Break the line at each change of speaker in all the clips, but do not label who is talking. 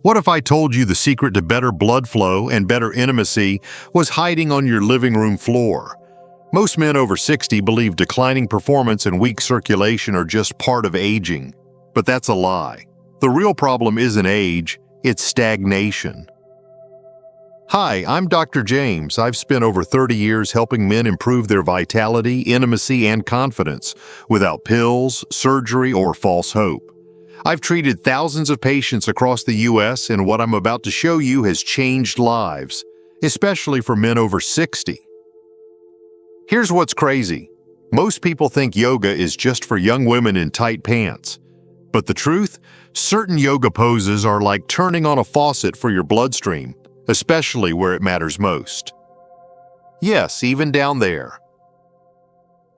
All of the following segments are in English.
What if I told you the secret to better blood flow and better intimacy was hiding on your living room floor? Most men over 60 believe declining performance and weak circulation are just part of aging. But that's a lie. The real problem isn't age, it's stagnation. Hi, I'm Dr. James. I've spent over 30 years helping men improve their vitality, intimacy, and confidence without pills, surgery, or false hope. I've treated thousands of patients across the U.S., and what I'm about to show you has changed lives, especially for men over 60. Here's what's crazy. Most people think yoga is just for young women in tight pants. But the truth? Certain yoga poses are like turning on a faucet for your bloodstream, especially where it matters most. Yes, even down there.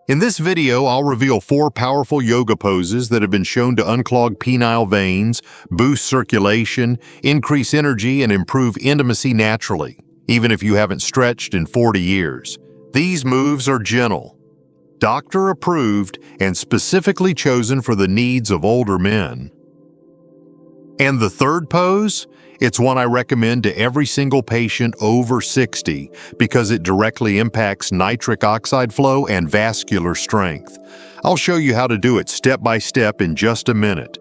In this video, I'll reveal 4 powerful yoga poses that have been shown to unclog penile veins, boost circulation, increase energy, and improve intimacy naturally, even if you haven't stretched in 40 years. These moves are gentle, doctor-approved, and specifically chosen for the needs of older men. And the third pose? It's one I recommend to every single patient over 60 because it directly impacts nitric oxide flow and vascular strength. I'll show you how to do it step by step in just a minute.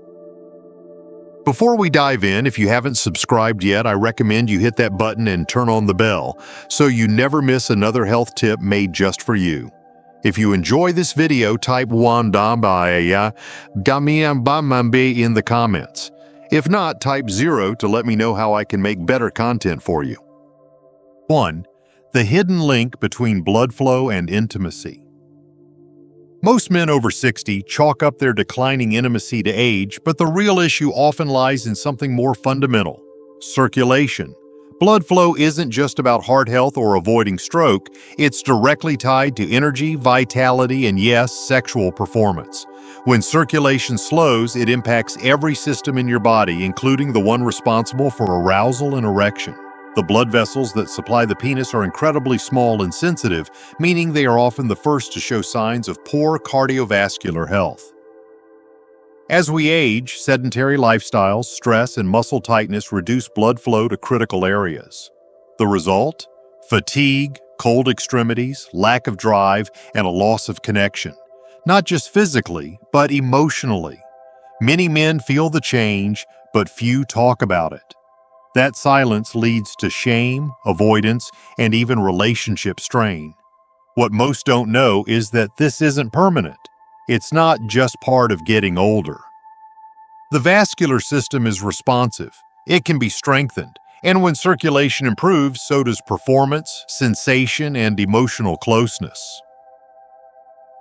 Before we dive in, if you haven't subscribed yet, I recommend you hit that button and turn on the bell so you never miss another health tip made just for you. If you enjoy this video, type "Wandambaya" in the comments. If not, type 0 to let me know how I can make better content for you. 1. The hidden link between blood flow and intimacy. Most men over 60 chalk up their declining intimacy to age, but the real issue often lies in something more fundamental: circulation. Blood flow isn't just about heart health or avoiding stroke, it's directly tied to energy, vitality, and yes, sexual performance. When circulation slows, it impacts every system in your body, including the one responsible for arousal and erection. The blood vessels that supply the penis are incredibly small and sensitive, meaning they are often the first to show signs of poor cardiovascular health. As we age, sedentary lifestyles, stress, and muscle tightness reduce blood flow to critical areas. The result? Fatigue, cold extremities, lack of drive, and a loss of connection. Not just physically, but emotionally. Many men feel the change, but few talk about it. That silence leads to shame, avoidance, and even relationship strain. What most don't know is that this isn't permanent. It's not just part of getting older. The vascular system is responsive. It can be strengthened, and when circulation improves, so does performance, sensation, and emotional closeness.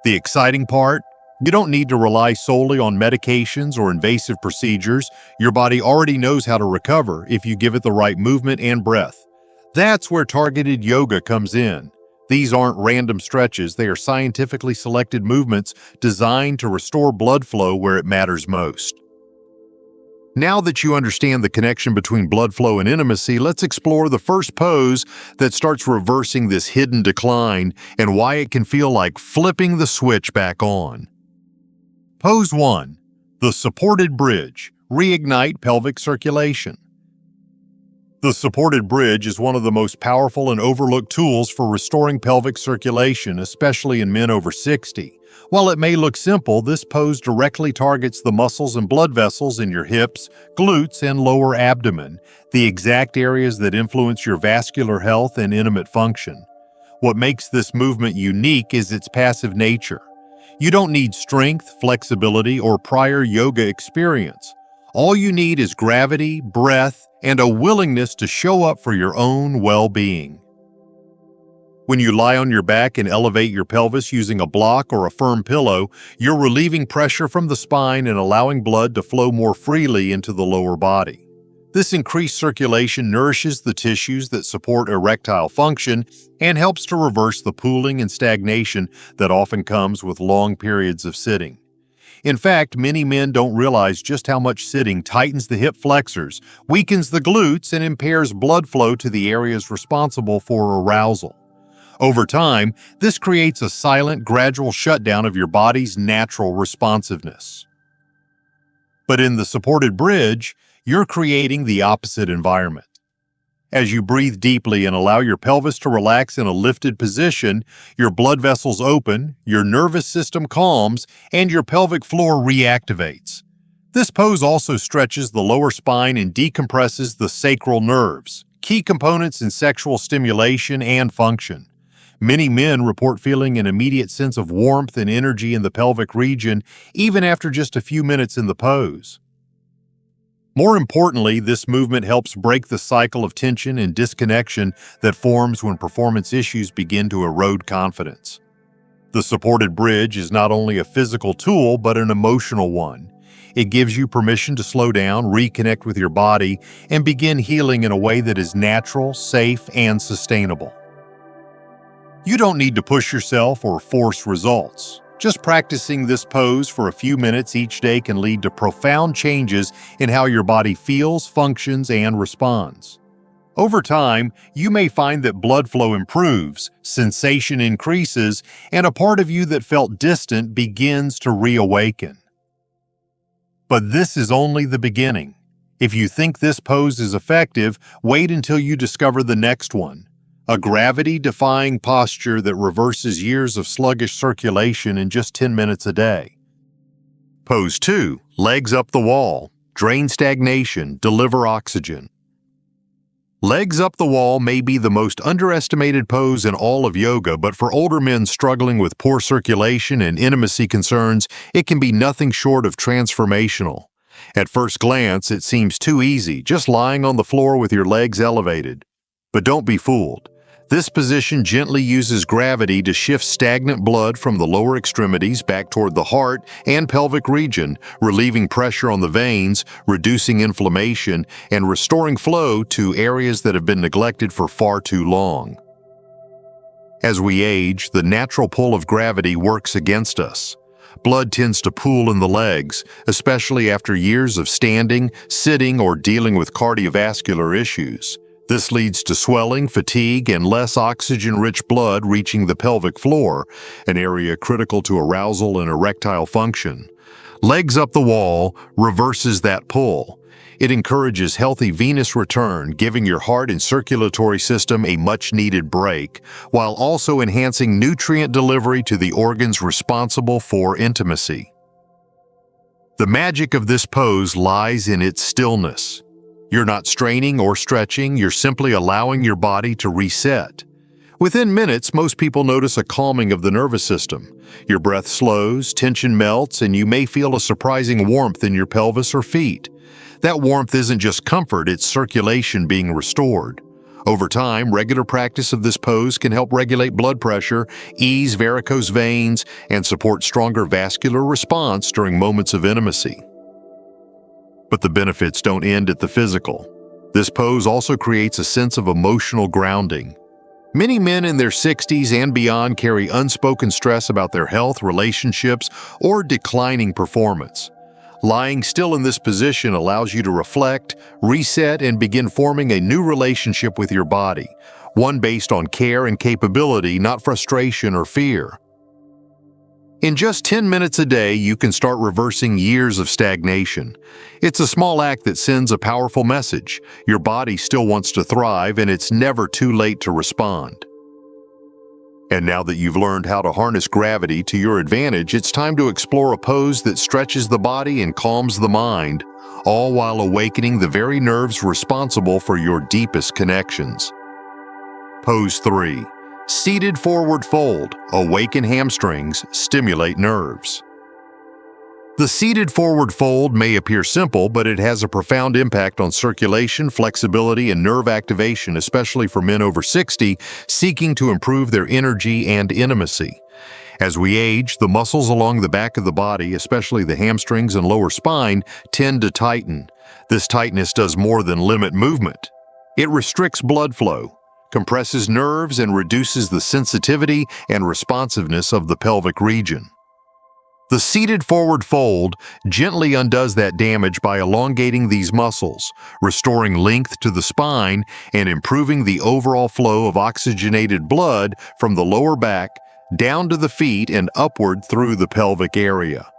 The exciting part? You don't need to rely solely on medications or invasive procedures. Your body already knows how to recover if you give it the right movement and breath. That's where targeted yoga comes in. These aren't random stretches, they are scientifically selected movements designed to restore blood flow where it matters most. Now that you understand the connection between blood flow and intimacy, let's explore the first pose that starts reversing this hidden decline and why it can feel like flipping the switch back on. Pose 1. The supported bridge. Reignite pelvic circulation. The supported bridge is one of the most powerful and overlooked tools for restoring pelvic circulation, especially in men over 60. While it may look simple, this pose directly targets the muscles and blood vessels in your hips, glutes, and lower abdomen, the exact areas that influence your vascular health and intimate function. What makes this movement unique is its passive nature. You don't need strength, flexibility, or prior yoga experience. All you need is gravity, breath, and a willingness to show up for your own well-being. When you lie on your back and elevate your pelvis using a block or a firm pillow, you're relieving pressure from the spine and allowing blood to flow more freely into the lower body. This increased circulation nourishes the tissues that support erectile function and helps to reverse the pooling and stagnation that often comes with long periods of sitting. In fact, many men don't realize just how much sitting tightens the hip flexors, weakens the glutes, and impairs blood flow to the areas responsible for arousal. Over time, this creates a silent, gradual shutdown of your body's natural responsiveness. But in the supported bridge, you're creating the opposite environment. As you breathe deeply and allow your pelvis to relax in a lifted position, your blood vessels open, your nervous system calms, and your pelvic floor reactivates. This pose also stretches the lower spine and decompresses the sacral nerves, key components in sexual stimulation and function. Many men report feeling an immediate sense of warmth and energy in the pelvic region, even after just a few minutes in the pose. More importantly, this movement helps break the cycle of tension and disconnection that forms when performance issues begin to erode confidence. The supported bridge is not only a physical tool, but an emotional one. It gives you permission to slow down, reconnect with your body, and begin healing in a way that is natural, safe, and sustainable. You don't need to push yourself or force results. Just practicing this pose for a few minutes each day can lead to profound changes in how your body feels, functions, and responds. Over time, you may find that blood flow improves, sensation increases, and a part of you that felt distant begins to reawaken. But this is only the beginning. If you think this pose is effective, wait until you discover the next one. A gravity-defying posture that reverses years of sluggish circulation in just 10 minutes a day. Pose 2. Legs up the wall. Drain stagnation, deliver oxygen. Legs up the wall may be the most underestimated pose in all of yoga, but for older men struggling with poor circulation and intimacy concerns, it can be nothing short of transformational. At first glance, it seems too easy, just lying on the floor with your legs elevated. But don't be fooled. This position gently uses gravity to shift stagnant blood from the lower extremities back toward the heart and pelvic region, relieving pressure on the veins, reducing inflammation, and restoring flow to areas that have been neglected for far too long. As we age, the natural pull of gravity works against us. Blood tends to pool in the legs, especially after years of standing, sitting, or dealing with cardiovascular issues. This leads to swelling, fatigue, and less oxygen-rich blood reaching the pelvic floor, an area critical to arousal and erectile function. Legs up the wall reverses that pull. It encourages healthy venous return, giving your heart and circulatory system a much-needed break, while also enhancing nutrient delivery to the organs responsible for intimacy. The magic of this pose lies in its stillness. You're not straining or stretching, you're simply allowing your body to reset. Within minutes, most people notice a calming of the nervous system. Your breath slows, tension melts, and you may feel a surprising warmth in your pelvis or feet. That warmth isn't just comfort, it's circulation being restored. Over time, regular practice of this pose can help regulate blood pressure, ease varicose veins, and support stronger vascular response during moments of intimacy. But the benefits don't end at the physical. This pose also creates a sense of emotional grounding. Many men in their 60s and beyond carry unspoken stress about their health, relationships, or declining performance. Lying still in this position allows you to reflect, reset, and begin forming a new relationship with your body, one based on care and capability, not frustration or fear. In just 10 minutes a day, you can start reversing years of stagnation. It's a small act that sends a powerful message. Your body still wants to thrive, and it's never too late to respond. And now that you've learned how to harness gravity to your advantage, it's time to explore a pose that stretches the body and calms the mind, all while awakening the very nerves responsible for your deepest connections. Pose 3. Seated forward fold, awaken hamstrings, stimulate nerves. The seated forward fold may appear simple, but it has a profound impact on circulation, flexibility, and nerve activation, especially for men over 60 seeking to improve their energy and intimacy. As we age, the muscles along the back of the body, especially the hamstrings and lower spine, tend to tighten. This tightness does more than limit movement. It restricts blood flow, compresses nerves, and reduces the sensitivity and responsiveness of the pelvic region. The seated forward fold gently undoes that damage by elongating these muscles, restoring length to the spine, and improving the overall flow of oxygenated blood from the lower back down to the feet and upward through the pelvic area.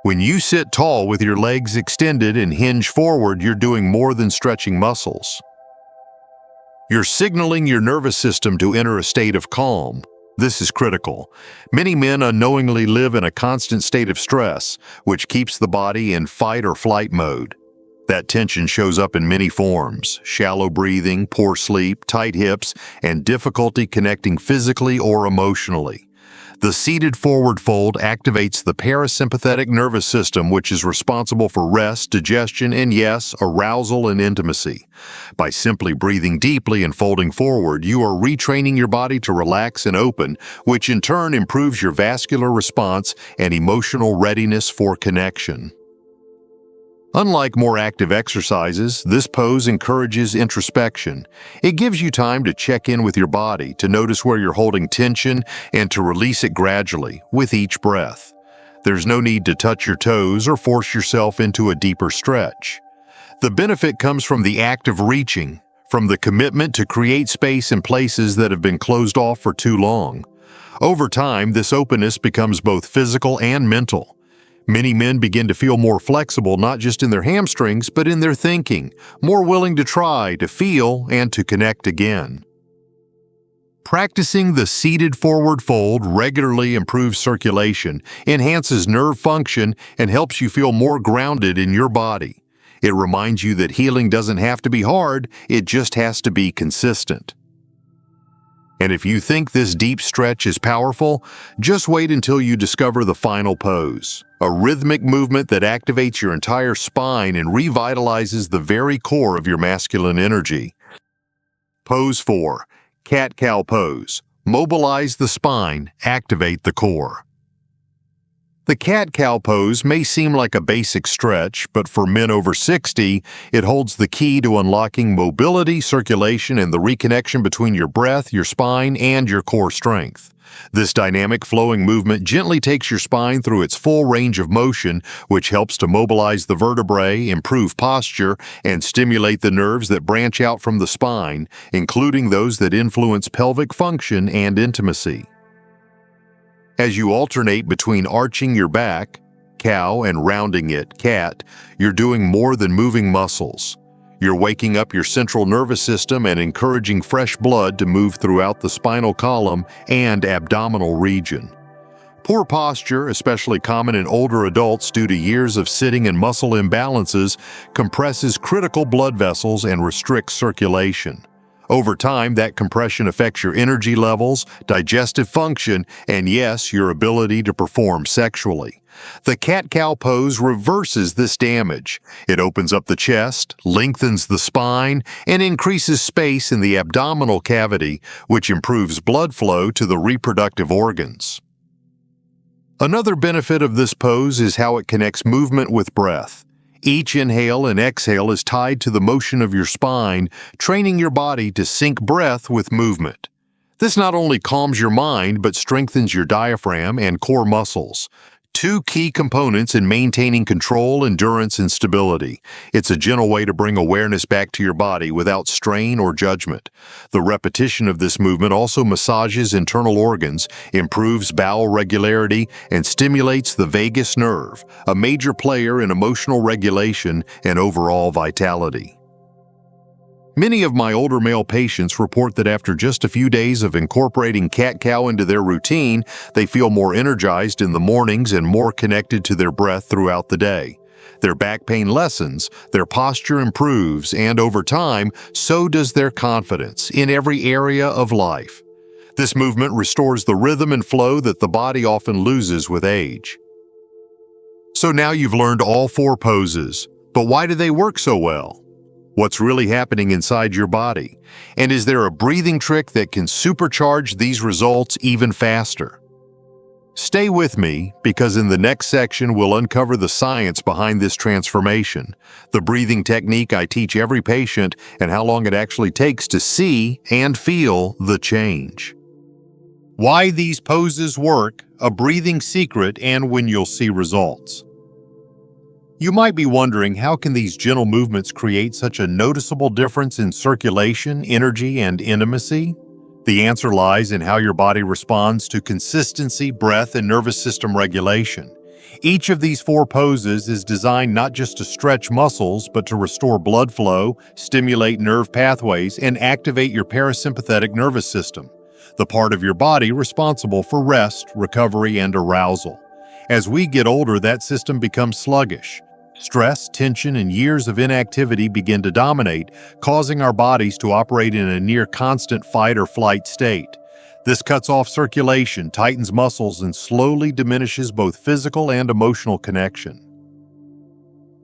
When you sit tall with your legs extended and hinge forward, you're doing more than stretching muscles. You're signaling your nervous system to enter a state of calm. This is critical. Many men unknowingly live in a constant state of stress, which keeps the body in fight or flight mode. That tension shows up in many forms: shallow breathing, poor sleep, tight hips, and difficulty connecting physically or emotionally. The seated forward fold activates the parasympathetic nervous system, which is responsible for rest, digestion, and yes, arousal and intimacy. By simply breathing deeply and folding forward, you are retraining your body to relax and open, which in turn improves your vascular response and emotional readiness for connection. Unlike more active exercises, this pose encourages introspection. It gives you time to check in with your body, to notice where you're holding tension, and to release it gradually, with each breath. There's no need to touch your toes or force yourself into a deeper stretch. The benefit comes from the act of reaching, from the commitment to create space in places that have been closed off for too long. Over time, this openness becomes both physical and mental. Many men begin to feel more flexible, not just in their hamstrings, but in their thinking, more willing to try, to feel, and to connect again. Practicing the seated forward fold regularly improves circulation, enhances nerve function, and helps you feel more grounded in your body. It reminds you that healing doesn't have to be hard, it just has to be consistent. And if you think this deep stretch is powerful, just wait until you discover the final pose, a rhythmic movement that activates your entire spine and revitalizes the very core of your masculine energy. Pose 4, Cat-Cow Pose. Mobilize the spine, activate the core. The cat-cow pose may seem like a basic stretch, but for men over 60, it holds the key to unlocking mobility, circulation, and the reconnection between your breath, your spine, and your core strength. This dynamic flowing movement gently takes your spine through its full range of motion, which helps to mobilize the vertebrae, improve posture, and stimulate the nerves that branch out from the spine, including those that influence pelvic function and intimacy. As you alternate between arching your back, cow, and rounding it, cat, you're doing more than moving muscles. You're waking up your central nervous system and encouraging fresh blood to move throughout the spinal column and abdominal region. Poor posture, especially common in older adults due to years of sitting and muscle imbalances, compresses critical blood vessels and restricts circulation. Over time, that compression affects your energy levels, digestive function, and yes, your ability to perform sexually. The cat-cow pose reverses this damage. It opens up the chest, lengthens the spine, and increases space in the abdominal cavity, which improves blood flow to the reproductive organs. Another benefit of this pose is how it connects movement with breath. Each inhale and exhale is tied to the motion of your spine, training your body to sync breath with movement. This not only calms your mind, but strengthens your diaphragm and core muscles, two key components in maintaining control, endurance, and stability. It's a gentle way to bring awareness back to your body without strain or judgment. The repetition of this movement also massages internal organs, improves bowel regularity, and stimulates the vagus nerve, a major player in emotional regulation and overall vitality. Many of my older male patients report that after just a few days of incorporating cat-cow into their routine, they feel more energized in the mornings and more connected to their breath throughout the day. Their back pain lessens, their posture improves, and over time, so does their confidence in every area of life. This movement restores the rhythm and flow that the body often loses with age. So now you've learned all 4 poses, but why do they work so well? What's really happening inside your body? And is there a breathing trick that can supercharge these results even faster? Stay with me, because in the next section we'll uncover the science behind this transformation, the breathing technique I teach every patient, and how long it actually takes to see and feel the change. Why these poses work, a breathing secret, and when you'll see results. You might be wondering, how can these gentle movements create such a noticeable difference in circulation, energy, and intimacy? The answer lies in how your body responds to consistency, breath, and nervous system regulation. Each of these 4 poses is designed not just to stretch muscles, but to restore blood flow, stimulate nerve pathways, and activate your parasympathetic nervous system, the part of your body responsible for rest, recovery, and arousal. As we get older, that system becomes sluggish. Stress, tension, and years of inactivity begin to dominate, causing our bodies to operate in a near constant fight or flight state. This cuts off circulation, tightens muscles, and slowly diminishes both physical and emotional connection.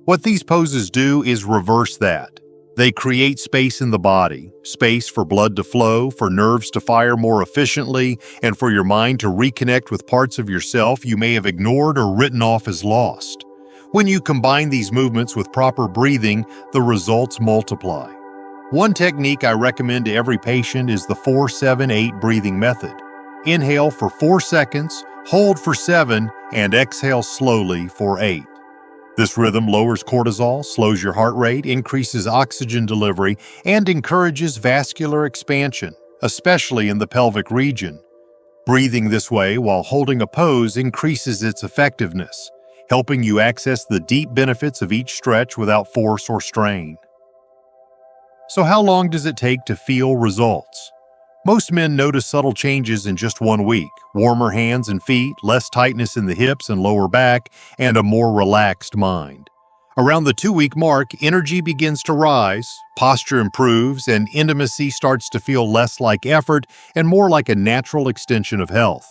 What these poses do is reverse that. They create space in the body, space for blood to flow, for nerves to fire more efficiently, and for your mind to reconnect with parts of yourself you may have ignored or written off as lost. When you combine these movements with proper breathing, the results multiply. One technique I recommend to every patient is the 4-7-8 breathing method. Inhale for 4 seconds, hold for 7, and exhale slowly for 8. This rhythm lowers cortisol, slows your heart rate, increases oxygen delivery, and encourages vascular expansion, especially in the pelvic region. Breathing this way while holding a pose increases its effectiveness, helping you access the deep benefits of each stretch without force or strain. So how long does it take to feel results? Most men notice subtle changes in just 1 week: warmer hands and feet, less tightness in the hips and lower back, and a more relaxed mind. Around the 2-week mark, energy begins to rise, posture improves, and intimacy starts to feel less like effort and more like a natural extension of health.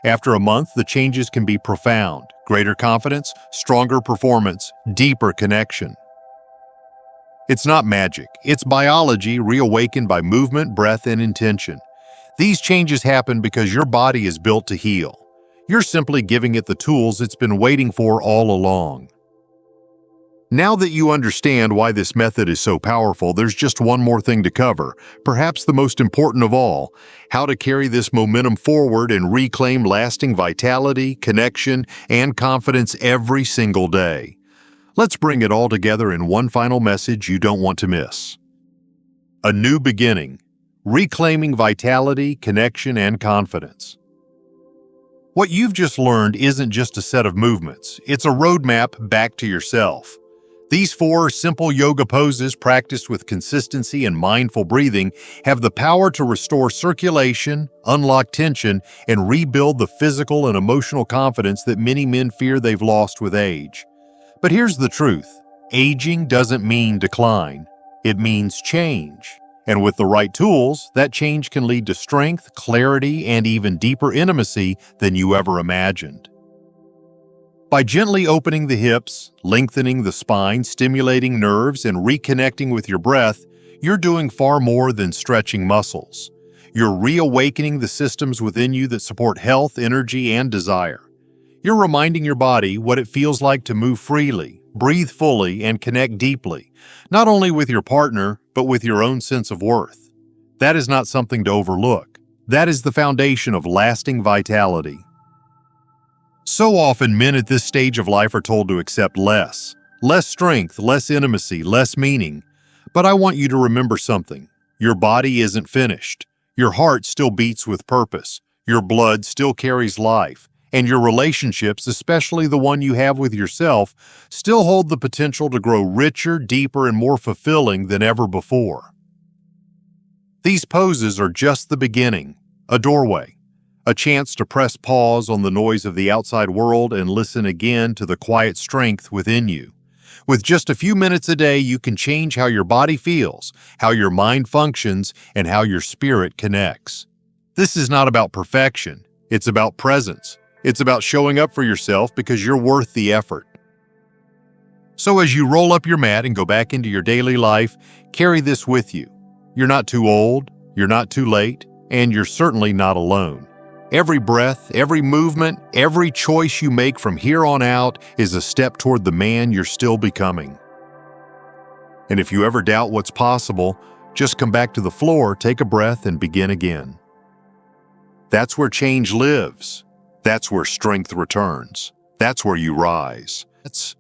After a month, the changes can be profound: greater confidence, stronger performance, deeper connection. It's not magic. It's biology reawakened by movement, breath, and intention. These changes happen because your body is built to heal. You're simply giving it the tools it's been waiting for all along. Now that you understand why this method is so powerful, there's just one more thing to cover, perhaps the most important of all: how to carry this momentum forward and reclaim lasting vitality, connection, and confidence every single day. Let's bring it all together in one final message you don't want to miss. A new beginning, reclaiming vitality, connection, and confidence. What you've just learned isn't just a set of movements, it's a roadmap back to yourself. These 4 simple yoga poses practiced with consistency and mindful breathing have the power to restore circulation, unlock tension, and rebuild the physical and emotional confidence that many men fear they've lost with age. But here's the truth: aging doesn't mean decline, it means change. And with the right tools, that change can lead to strength, clarity, and even deeper intimacy than you ever imagined. By gently opening the hips, lengthening the spine, stimulating nerves, and reconnecting with your breath, you're doing far more than stretching muscles. You're reawakening the systems within you that support health, energy, and desire. You're reminding your body what it feels like to move freely, breathe fully, and connect deeply, not only with your partner, but with your own sense of worth. That is not something to overlook. That is the foundation of lasting vitality. So often, men at this stage of life are told to accept less strength, less intimacy, less meaning. But I want you to remember something. Your body isn't finished. Your heart still beats with purpose. Your blood still carries life. And your relationships, especially the one you have with yourself, still hold the potential to grow richer, deeper, and more fulfilling than ever before. These poses are just the beginning, a doorway, a chance to press pause on the noise of the outside world and listen again to the quiet strength within you. With just a few minutes a day, you can change how your body feels, how your mind functions, and how your spirit connects. This is not about perfection, it's about presence. It's about showing up for yourself because you're worth the effort. So as you roll up your mat and go back into your daily life, carry this with you. You're not too old, you're not too late, and you're certainly not alone. Every breath, every movement, every choice you make from here on out is a step toward the man you're still becoming. And if you ever doubt what's possible, just come back to the floor, take a breath, and begin again. That's where change lives. That's where strength returns. That's where you rise. That's